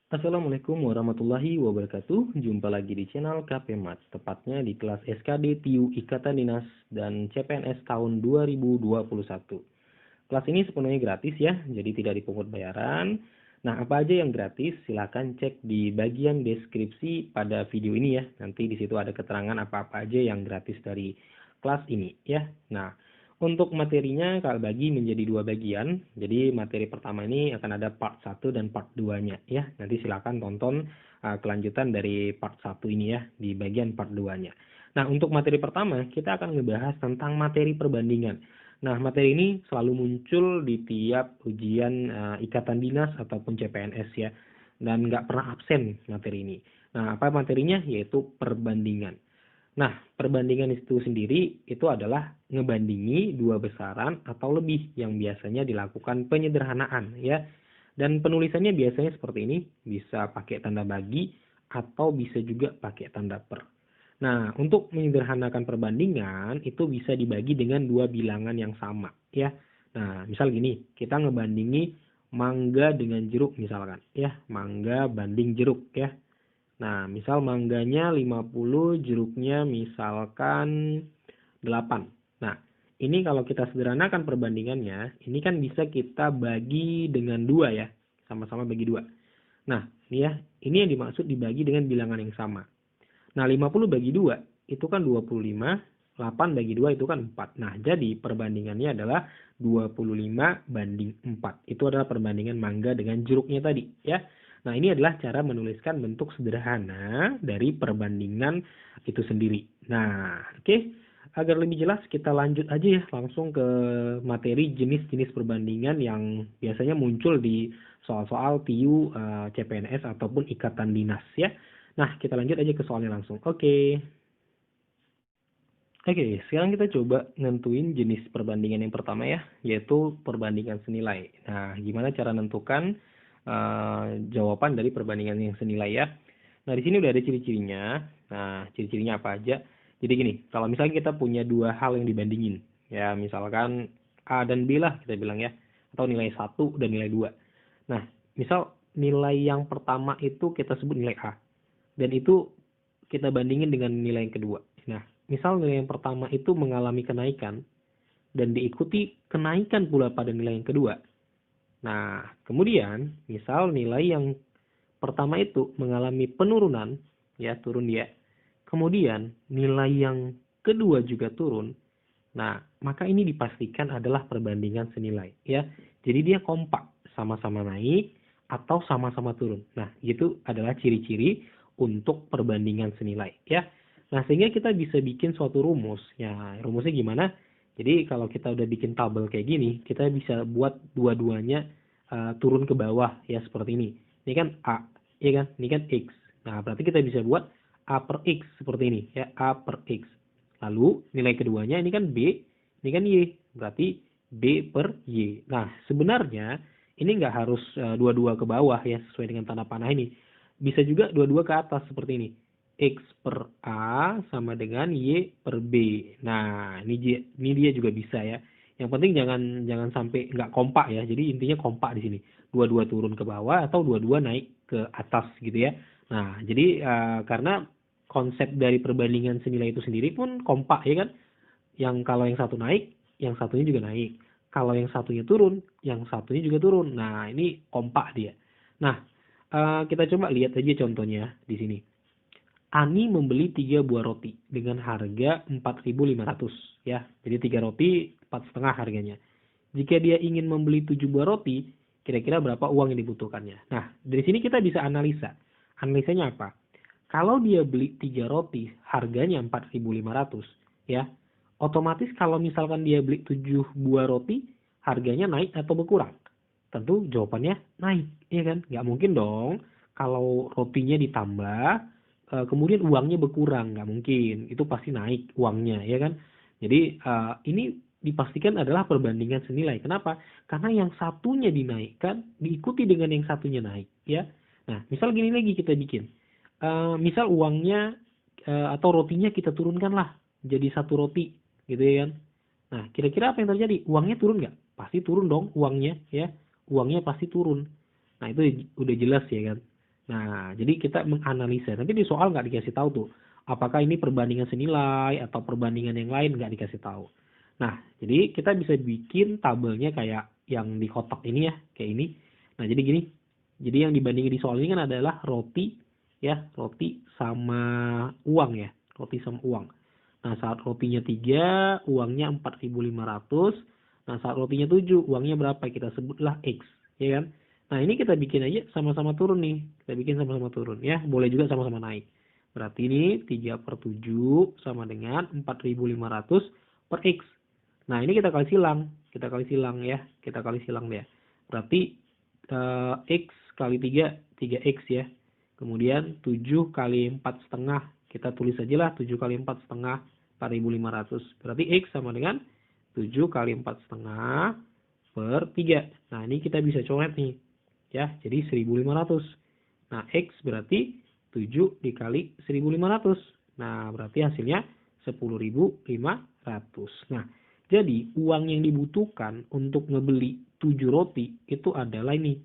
Assalamualaikum warahmatullahi wabarakatuh. Jumpa lagi di channel KP Mat, tepatnya di kelas SKD TIU Ikatan Dinas dan CPNS tahun 2021. Kelas ini sepenuhnya gratis ya, jadi tidak dipungut bayaran. Nah, apa aja yang gratis? Silahkan cek di bagian deskripsi pada video ini ya. Nanti di situ ada keterangan apa-apa aja yang gratis dari kelas ini ya. Nah, untuk materinya kalau bagi menjadi dua bagian. Jadi materi pertama ini akan ada part 1 dan part 2-nya ya. Nanti silakan tonton kelanjutan dari part 1 ini ya di bagian part 2-nya. Nah, untuk materi pertama kita akan ngebahas tentang materi perbandingan. Nah, materi ini selalu muncul di tiap ujian ikatan dinas ataupun CPNS ya. Dan nggak pernah absen materi ini. Nah, apa materinya? Yaitu perbandingan. Nah, perbandingan itu sendiri itu adalah ngebandingi dua besaran atau lebih yang biasanya dilakukan penyederhanaan ya. Dan penulisannya biasanya seperti ini, bisa pakai tanda bagi atau bisa juga pakai tanda per. Nah, untuk menyederhanakan perbandingan itu bisa dibagi dengan dua bilangan yang sama ya. Nah, misal gini, kita ngebandingi mangga dengan jeruk misalkan ya, mangga banding jeruk ya. Nah, misal mangganya 50, jeruknya misalkan 8. Nah, ini kalau kita sederhanakan perbandingannya, ini kan bisa kita bagi dengan 2 ya. Sama-sama bagi 2. Nah, ini ya, ini yang dimaksud dibagi dengan bilangan yang sama. Nah, 50 bagi 2 itu kan 25, 8 bagi 2 itu kan 4. Nah, jadi perbandingannya adalah 25 banding 4. Itu adalah perbandingan mangga dengan jeruknya tadi ya. Nah, ini adalah cara menuliskan bentuk sederhana dari perbandingan itu sendiri. Nah, oke. Agar lebih jelas kita lanjut aja ya langsung ke materi jenis-jenis perbandingan yang biasanya muncul di soal-soal TIU, CPNS ataupun ikatan dinas ya. Nah, kita lanjut aja ke soalnya langsung. Oke, sekarang kita coba nentuin jenis perbandingan yang pertama ya, yaitu perbandingan senilai. Nah, gimana cara nentukan jawaban dari perbandingan yang senilai ya. Nah, di sini udah ada ciri-cirinya. Nah, ciri-cirinya apa aja? Jadi gini, kalau misalnya kita punya dua hal yang dibandingin, ya misalkan A dan B lah kita bilang ya, atau nilai 1 dan nilai 2. Nah, misal nilai yang pertama itu kita sebut nilai A, dan itu kita bandingin dengan nilai yang kedua. Nah, misal nilai yang pertama itu mengalami kenaikan, dan diikuti kenaikan pula pada nilai yang kedua. Nah, kemudian misal nilai yang pertama itu mengalami penurunan, ya turun dia. Kemudian nilai yang kedua juga turun. Nah, maka ini dipastikan adalah perbandingan senilai, ya. Jadi dia kompak, sama-sama naik atau sama-sama turun. Nah, itu adalah ciri-ciri untuk perbandingan senilai, ya. Nah, sehingga kita bisa bikin suatu rumus. Ya, rumusnya gimana? Jadi kalau kita udah bikin tabel kayak gini, kita bisa buat dua-duanya turun ke bawah ya seperti ini. Ini kan A, ya kan? Ini kan X. Nah, berarti kita bisa buat A per X seperti ini ya, A per X. Lalu nilai keduanya ini kan B, ini kan Y. Berarti B per Y. Nah, sebenarnya ini nggak harus dua-dua ke bawah ya sesuai dengan tanda panah ini. Bisa juga dua-dua ke atas seperti ini. X per A sama dengan Y per B. Nah, ini dia juga bisa ya. Yang penting jangan sampai nggak kompak ya. Jadi intinya kompak di sini. Dua-dua turun ke bawah atau dua-dua naik ke atas gitu ya. Nah, jadi karena konsep dari perbandingan senilai itu sendiri pun kompak ya kan. Yang kalau yang satu naik, yang satunya juga naik. Kalau yang satunya turun, yang satunya juga turun. Nah, ini kompak dia. Nah, kita coba lihat aja contohnya di sini. Ani membeli 3 buah roti dengan harga 4.500 ya. Jadi 3 roti 4,5 harganya. Jika dia ingin membeli 7 buah roti, kira-kira berapa uang yang dibutuhkannya? Nah, dari sini kita bisa analisa. Analisanya apa? Kalau dia beli 3 roti harganya 4.500 ya. Otomatis kalau misalkan dia beli 7 buah roti, harganya naik atau berkurang? Tentu jawabannya naik, ya kan? Nggak mungkin dong kalau rotinya ditambah kemudian uangnya berkurang, nggak mungkin, itu pasti naik uangnya ya kan. Jadi ini dipastikan adalah perbandingan senilai. Kenapa? Karena yang satunya dinaikkan diikuti dengan yang satunya naik ya. Nah, misal gini lagi kita bikin, misal uangnya atau rotinya kita turunkan lah jadi satu roti gitu ya kan. Nah, kira-kira apa yang terjadi? Uangnya turun nggak? Pasti turun dong uangnya ya, uangnya pasti turun. Nah, itu udah jelas ya kan. Nah, jadi kita menganalisa. Nanti di soal nggak dikasih tahu tuh, apakah ini perbandingan senilai atau perbandingan yang lain nggak dikasih tahu. Nah, jadi kita bisa bikin tabelnya kayak yang di kotak ini ya, kayak ini. Nah, jadi gini. Jadi yang dibandingin di soal ini kan adalah roti, ya, roti sama uang ya, roti sama uang. Nah, saat rotinya 3, uangnya 4.500. Nah, saat rotinya 7, uangnya berapa? Kita sebutlah X, ya kan? Nah, ini kita bikin aja sama-sama turun nih. Kita bikin sama-sama turun ya. Boleh juga sama-sama naik. Berarti ini 3/7 sama dengan 4.500 per X. Nah, ini kita kali silang. Kita kali silang ya. Kita kali silang deh. Berarti X kali 3, 3X ya. Kemudian 7 kali 4 setengah. Kita tulis aja lah 7 kali 4 setengah, 4.500. Berarti X sama dengan 7 kali 4 setengah per 3. Nah, ini kita bisa coret nih. Ya, jadi 1.500. Nah, X berarti 7 dikali 1.500. Nah, berarti hasilnya 10.500. Nah, jadi uang yang dibutuhkan untuk ngebeli 7 roti itu adalah ini.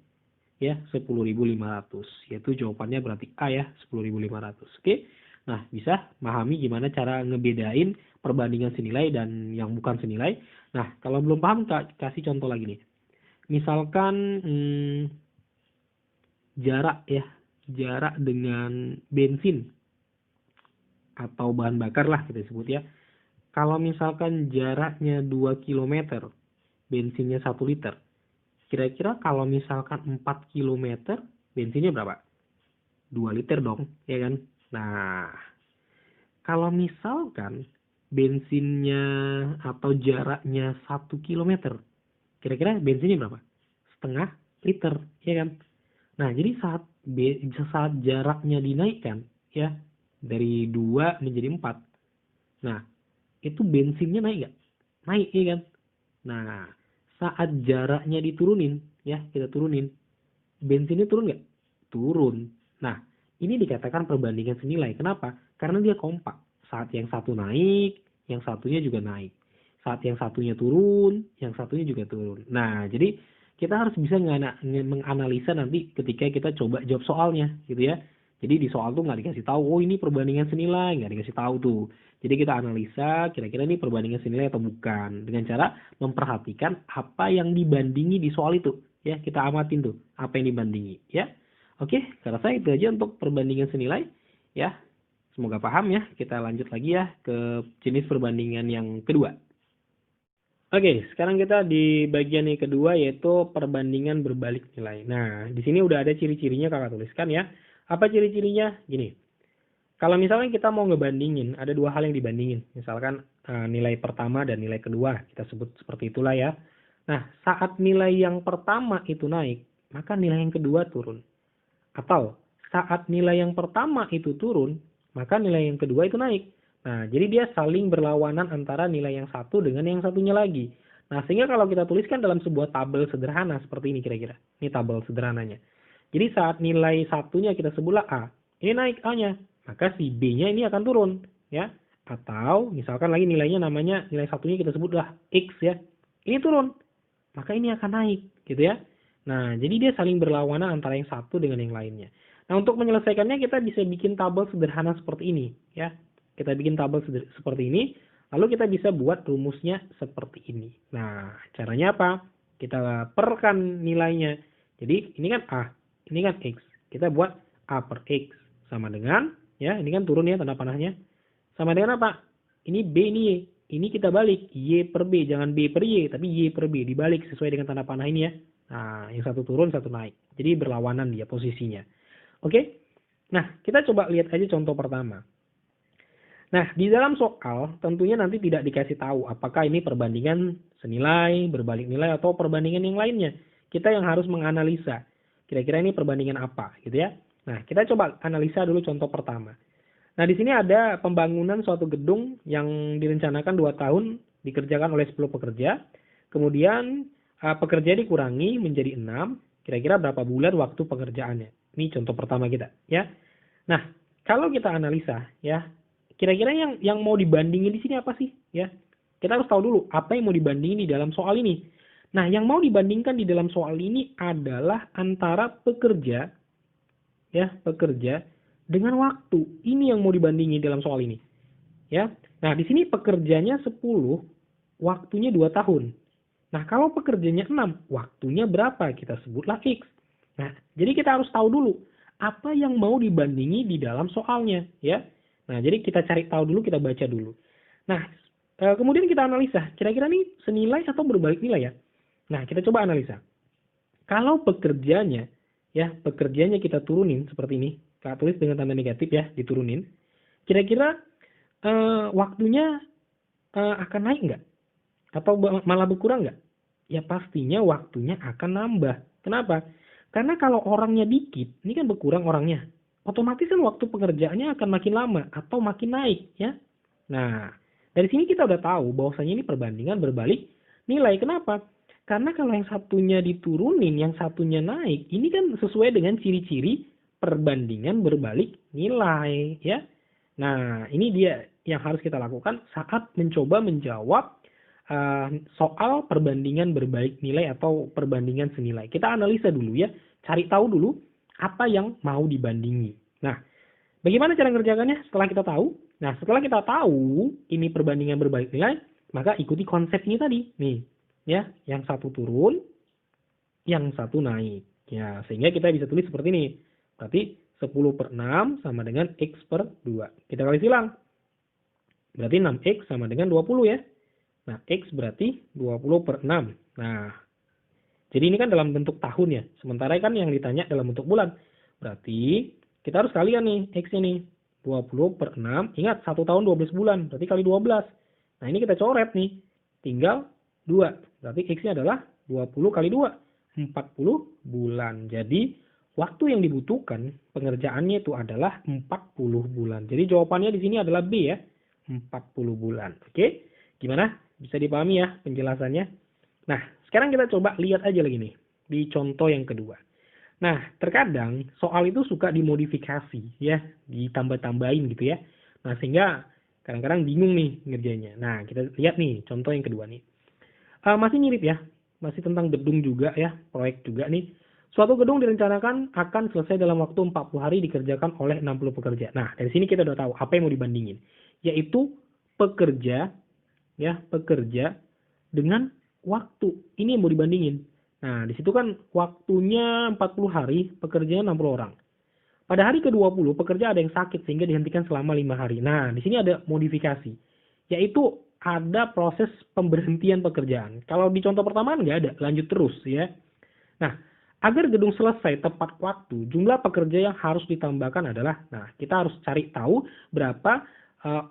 Ya, 10.500. Yaitu jawabannya berarti A ya, 10.500. Oke. Nah, bisa memahami gimana cara ngebedain perbandingan senilai dan yang bukan senilai. Nah, kalau belum paham, kasih contoh lagi nih. Misalkan jarak ya, jarak dengan bensin atau bahan bakar lah kita sebut ya. Kalau misalkan jaraknya 2 km, bensinnya 1 liter. Kira-kira kalau misalkan 4 km, bensinnya berapa? 2 liter dong, ya kan? Nah, kalau misalkan bensinnya atau jaraknya 1 km, kira-kira bensinnya berapa? Setengah liter, ya kan? Nah, jadi saat jaraknya dinaikkan, ya, dari 2 menjadi 4. Nah, itu bensinnya naik nggak? Naik, ya kan? Nah, saat jaraknya diturunin, ya, kita turunin, bensinnya turun nggak? Turun. Nah, ini dikatakan perbandingan senilai. Kenapa? Karena dia kompak. Saat yang satu naik, yang satunya juga naik. Saat yang satunya turun, yang satunya juga turun. Nah, jadi kita harus bisa menganalisa nanti ketika kita coba jawab soalnya, gitu ya. Jadi di soal tuh nggak dikasih tahu, oh ini perbandingan senilai, nggak dikasih tahu tuh. Jadi kita analisa kira-kira ini perbandingan senilai atau bukan dengan cara memperhatikan apa yang dibandingi di soal itu. Ya, kita amatin tuh apa yang dibandingi. Ya, oke, saya rasa itu aja untuk perbandingan senilai. Ya, semoga paham ya. Kita lanjut lagi ya ke jenis perbandingan yang kedua. Oke, sekarang kita di bagian yang kedua yaitu perbandingan berbalik nilai. Nah, di sini udah ada ciri-cirinya kakak tuliskan ya. Apa ciri-cirinya? Gini, kalau misalnya kita mau ngebandingin, ada dua hal yang dibandingin. Misalkan nilai pertama dan nilai kedua, kita sebut seperti itulah ya. Nah, saat nilai yang pertama itu naik, maka nilai yang kedua turun. Atau saat nilai yang pertama itu turun, maka nilai yang kedua itu naik. Nah, jadi dia saling berlawanan antara nilai yang satu dengan yang satunya lagi. Nah, sehingga kalau kita tuliskan dalam sebuah tabel sederhana seperti ini kira-kira. Ini tabel sederhananya. Jadi saat nilai satunya kita sebutlah A, ini naik A-nya, maka si B-nya ini akan turun, ya. Atau misalkan lagi nilainya namanya nilai satunya kita sebutlah X ya. Ini turun, maka ini akan naik, gitu ya. Nah, jadi dia saling berlawanan antara yang satu dengan yang lainnya. Nah, untuk menyelesaikannya kita bisa bikin tabel sederhana seperti ini, ya. Kita bikin tabel seperti ini, lalu kita bisa buat rumusnya seperti ini. Nah, caranya apa? Kita perkan nilainya. Jadi, ini kan A, ini kan X. Kita buat A per X sama dengan, ya, ini kan turun ya tanda panahnya. Sama dengan apa? Ini B, ini Y. Ini kita balik, Y per B. Jangan B per Y, tapi Y per B. Dibalik sesuai dengan tanda panah ini ya. Nah, yang satu turun, satu naik. Jadi berlawanan dia posisinya. Oke? Nah, kita coba lihat aja contoh pertama. Nah, di dalam soal tentunya nanti tidak dikasih tahu apakah ini perbandingan senilai, berbalik nilai, atau perbandingan yang lainnya. Kita yang harus menganalisa. Kira-kira ini perbandingan apa, gitu ya. Nah, kita coba analisa dulu contoh pertama. Nah, di sini ada pembangunan suatu gedung yang direncanakan 2 tahun, dikerjakan oleh 10 pekerja. Kemudian pekerja dikurangi menjadi 6, kira-kira berapa bulan waktu pengerjaannya. Ini contoh pertama kita, ya. Nah, kalau kita analisa, ya, kira-kira yang mau dibandingin di sini apa sih, ya? Kita harus tahu dulu apa yang mau dibandingin di dalam soal ini. Nah, yang mau dibandingkan di dalam soal ini adalah antara pekerja ya, pekerja dengan waktu. Ini yang mau dibandingi dalam soal ini, ya. Nah, di sini pekerjanya 10, waktunya 2 tahun. Nah, kalau pekerjanya 6, waktunya berapa? Kita sebutlah X. Nah, jadi kita harus tahu dulu apa yang mau dibandingi di dalam soalnya, ya. Nah, jadi kita cari tahu dulu, kita baca dulu. Nah, kemudian kita analisa, kira-kira nih senilai atau berbalik nilai ya? Nah, kita coba analisa. Kalau pekerjanya kita turunin seperti ini, kita tulis dengan tanda negatif ya, diturunin. Kira-kira waktunya akan naik nggak? Atau malah berkurang nggak? Ya pastinya waktunya akan nambah. Kenapa? Karena kalau orangnya dikit, ini kan berkurang orangnya. Otomatis kan waktu pekerjaannya akan makin lama atau makin naik, ya. Nah, dari sini kita udah tahu bahwasanya ini perbandingan berbalik nilai. Kenapa? Karena kalau yang satunya diturunin, yang satunya naik, ini kan sesuai dengan ciri-ciri perbandingan berbalik nilai, ya. Nah, ini dia yang harus kita lakukan saat mencoba menjawab soal perbandingan berbalik nilai atau perbandingan senilai. Kita analisa dulu ya, cari tahu dulu apa yang mau dibandingi. Nah, bagaimana cara mengerjakannya setelah kita tahu? Nah, setelah kita tahu ini perbandingan berbalik nilai, maka ikuti konsep ini tadi. Nih, ya, yang satu turun, yang satu naik. Ya, sehingga kita bisa tulis seperti ini. Berarti 10/6 sama dengan X/2. Kita kali silang. Berarti 6X sama dengan 20 ya. Nah, X berarti 20/6. Nah, jadi ini kan dalam bentuk tahun ya. Sementara kan yang ditanya dalam bentuk bulan. Berarti kita harus kalian nih X-nya nih. 20/6. Ingat, 1 tahun 12 bulan. Berarti kali 12. Nah, ini kita coret nih. Tinggal 2. Berarti X-nya adalah 20 kali 2. 40 bulan. Jadi, waktu yang dibutuhkan pengerjaannya itu adalah 40 bulan. Jadi, jawabannya di sini adalah B ya. 40 bulan. Oke? Gimana? Bisa dipahami ya penjelasannya? Nah, sekarang kita coba lihat aja lagi nih di contoh yang kedua. Nah, terkadang soal itu suka dimodifikasi ya, ditambah-tambahin gitu ya. Nah, sehingga kadang-kadang bingung nih ngerjainnya. Nah, kita lihat nih contoh yang kedua nih. Masih mirip ya, masih tentang gedung juga ya, proyek juga nih. Suatu gedung direncanakan akan selesai dalam waktu 40 hari dikerjakan oleh 60 pekerja. Nah, dari sini kita udah tahu apa yang mau dibandingin, yaitu pekerja dengan waktu. Ini yang mau dibandingin. Nah, di situ kan waktunya 40 hari, pekerjanya 60 orang. Pada hari ke-20, pekerja ada yang sakit sehingga dihentikan selama 5 hari. Nah, di sini ada modifikasi, yaitu ada proses pemberhentian pekerjaan. Kalau di contoh pertama nggak ada, lanjut terus ya. Nah, agar gedung selesai tepat waktu, jumlah pekerja yang harus ditambahkan adalah, nah kita harus cari tahu berapa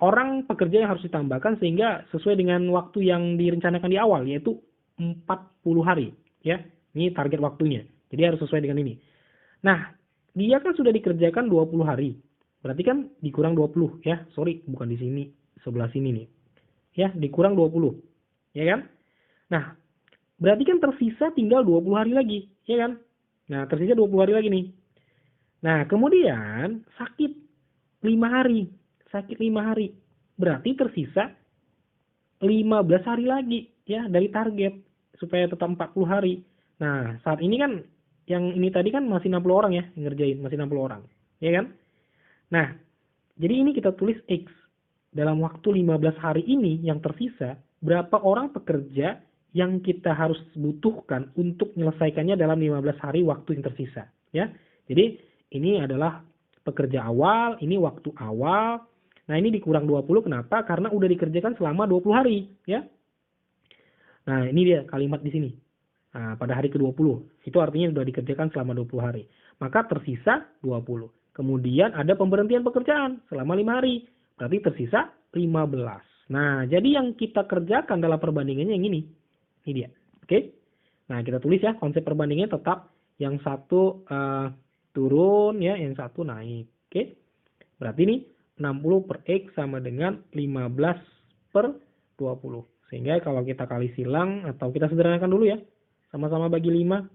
orang pekerja yang harus ditambahkan sehingga sesuai dengan waktu yang direncanakan di awal, yaitu 40 hari. Ya, ini target waktunya. Jadi harus sesuai dengan ini. Nah, dia kan sudah dikerjakan 20 hari. Berarti kan dikurang 20 ya. Sorry, bukan di sini, sebelah sini nih. Ya, dikurang 20. Ya kan? Nah, berarti kan tersisa tinggal 20 hari lagi. Ya kan? Nah, tersisa 20 hari lagi nih. Nah, kemudian sakit 5 hari. Sakit 5 hari. Berarti tersisa 15 hari lagi ya dari target supaya tetap 40 hari. Nah, saat ini kan yang ini tadi kan masih 60 orang ya yang ngerjain, masih 60 orang. Ya kan? Nah, jadi ini kita tulis X. Dalam waktu 15 hari ini yang tersisa, berapa orang pekerja yang kita harus butuhkan untuk menyelesaikannya dalam 15 hari waktu yang tersisa, ya. Jadi ini adalah pekerja awal, ini waktu awal. Nah, ini dikurang 20 kenapa? Karena udah dikerjakan selama 20 hari, ya. Nah, ini dia kalimat di sini. Nah, pada hari ke-20, itu artinya sudah dikerjakan selama 20 hari. Maka tersisa 20. Kemudian ada pemberhentian pekerjaan selama 5 hari. Berarti tersisa 15. Nah, jadi yang kita kerjakan dalam perbandingannya yang ini. Ini dia. Oke. Nah, kita tulis ya konsep perbandingannya tetap yang satu turun ya, yang satu naik. Oke. Berarti ini 60 per X sama dengan 15 per 20. Sehingga kalau kita kali silang atau kita sederhanakan dulu ya. Sama-sama bagi 5.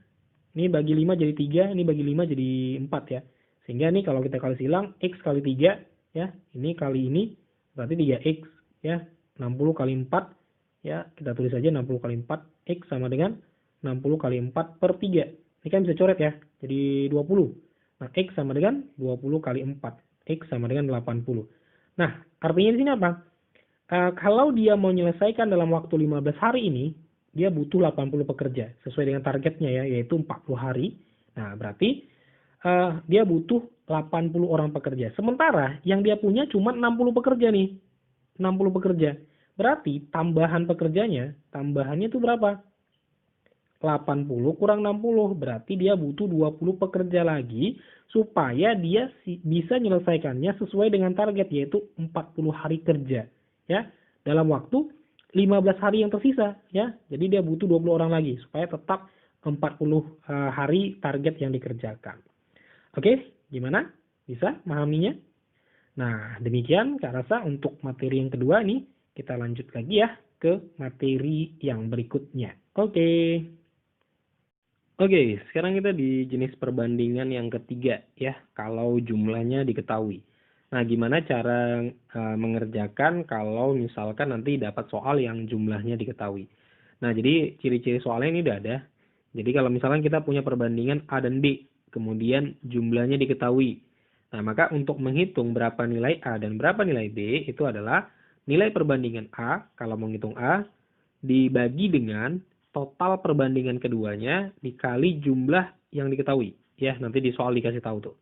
Ini bagi 5 jadi 3, ini bagi 5 jadi 4 ya. Sehingga nih kalau kita kali silang X kali 3 ya, ini kali ini berarti 3X ya. 60 kali 4 ya, kita tulis aja 60 kali 4 X sama dengan 60 kali 4 per 3. Ini kan bisa coret ya, jadi 20. Nah, X sama dengan 20 kali 4. X sama dengan 80. Nah, artinya di sini apa? Kalau dia mau menyelesaikan dalam waktu 15 hari ini, dia butuh 80 pekerja. Sesuai dengan targetnya ya, yaitu 40 hari. Nah, berarti dia butuh 80 orang pekerja. Sementara yang dia punya cuma 60 pekerja nih. 60 pekerja. Berarti tambahannya itu berapa? 80 kurang 60, berarti dia butuh 20 pekerja lagi supaya dia bisa menyelesaikannya sesuai dengan target, yaitu 40 hari kerja. Ya, dalam waktu 15 hari yang tersisa. Ya, jadi dia butuh 20 orang lagi supaya tetap 40 hari target yang dikerjakan. Oke, gimana? Bisa memahaminya? Nah, demikian Kak Rasa untuk materi yang kedua nih. Kita lanjut lagi ya ke materi yang berikutnya. Oke. Oke, sekarang kita di jenis perbandingan yang ketiga ya, kalau jumlahnya diketahui. Nah, gimana cara mengerjakan kalau misalkan nanti dapat soal yang jumlahnya diketahui. Nah, jadi ciri-ciri soalnya ini udah ada. Jadi kalau misalkan kita punya perbandingan A dan B, kemudian jumlahnya diketahui. Nah, maka untuk menghitung berapa nilai A dan berapa nilai B, itu adalah nilai perbandingan A, kalau menghitung A, dibagi dengan total perbandingan keduanya dikali jumlah yang diketahui. Ya, nanti di soal dikasih tahu tuh.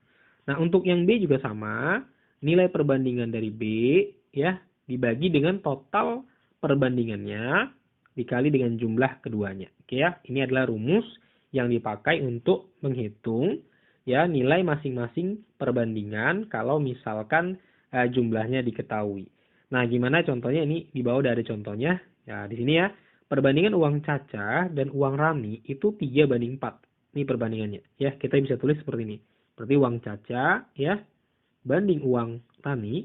Nah, untuk yang B juga sama, nilai perbandingan dari B ya dibagi dengan total perbandingannya dikali dengan jumlah keduanya. Oke ya, ini adalah rumus yang dipakai untuk menghitung ya nilai masing-masing perbandingan kalau misalkan jumlahnya diketahui. Nah, gimana contohnya? Ini di bawah udah ada contohnya. Ya, di sini ya. Perbandingan uang Caca dan uang Rani itu 3:4. Ini perbandingannya. Ya, kita bisa tulis seperti ini. Berarti uang Caca ya banding uang Rani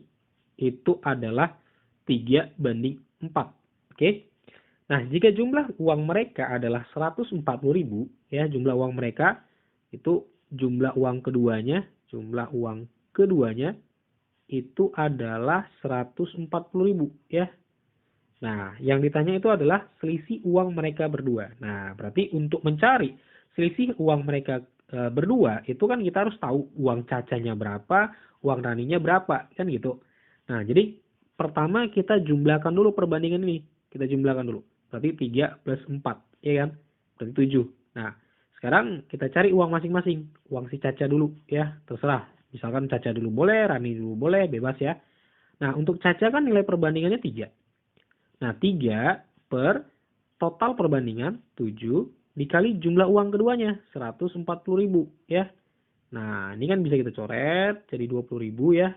itu adalah 3:4. Oke. Nah, jika jumlah uang mereka adalah 140.000 ya, jumlah uang mereka itu jumlah uang keduanya itu adalah 140.000 ya. Nah, yang ditanya itu adalah selisih uang mereka berdua. Nah, berarti untuk mencari selisih uang mereka berdua, itu kan kita harus tahu uang Cacanya berapa, uang Raninya berapa, kan gitu. Nah, jadi pertama kita jumlahkan dulu perbandingan ini. Kita jumlahkan dulu. Berarti 3 plus 4, ya kan? Berarti 7. Nah, sekarang kita cari uang masing-masing. Uang si Caca dulu, ya. Terserah. Misalkan Caca dulu boleh, Rani dulu boleh, bebas ya. Nah, untuk Caca kan nilai perbandingannya 3. Nah, 3 per total perbandingan 7 dikali jumlah uang keduanya 140.000 ya. Nah, ini kan bisa kita coret jadi 20.000 ya.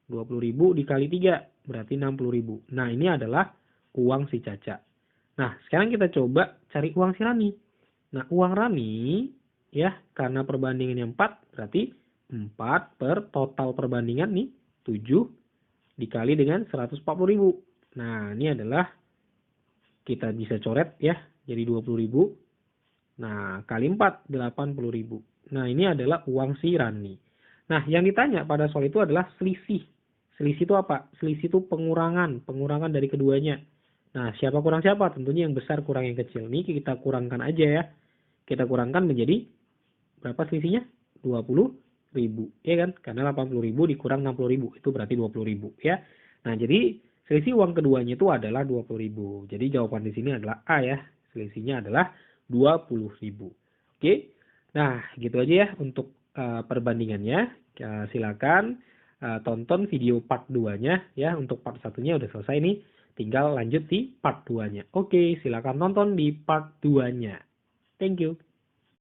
20.000 dikali 3 berarti 60.000. Nah, ini adalah uang si Caca. Nah, sekarang kita coba cari uang si Rani. Nah, uang Rani ya, karena perbandingannya 4 berarti 4 per total perbandingan nih 7 dikali dengan 140.000. Nah, ini adalah kita bisa coret ya, jadi 20.000. Nah, kali 4, 80.000. Nah, ini adalah uang si Rani. Nah, yang ditanya pada soal itu adalah selisih. Selisih itu apa? Selisih itu pengurangan dari keduanya. Nah, siapa kurang siapa? Tentunya yang besar kurang yang kecil. Ini kita kurangkan aja ya. Kita kurangkan menjadi berapa selisihnya? 20.000, ya kan? Karena 80.000 dikurang 60.000, itu berarti 20.000 ya. Nah, jadi selisih uang keduanya itu adalah 20.000. Jadi jawaban di sini adalah A ya. Selisihnya adalah 20.000. Oke. Nah, gitu aja ya untuk perbandingannya. Silakan tonton video part 2-nya ya. Untuk part 1-nya udah selesai nih. Tinggal lanjut di part 2-nya. Oke, silakan nonton di part 2-nya. Thank you.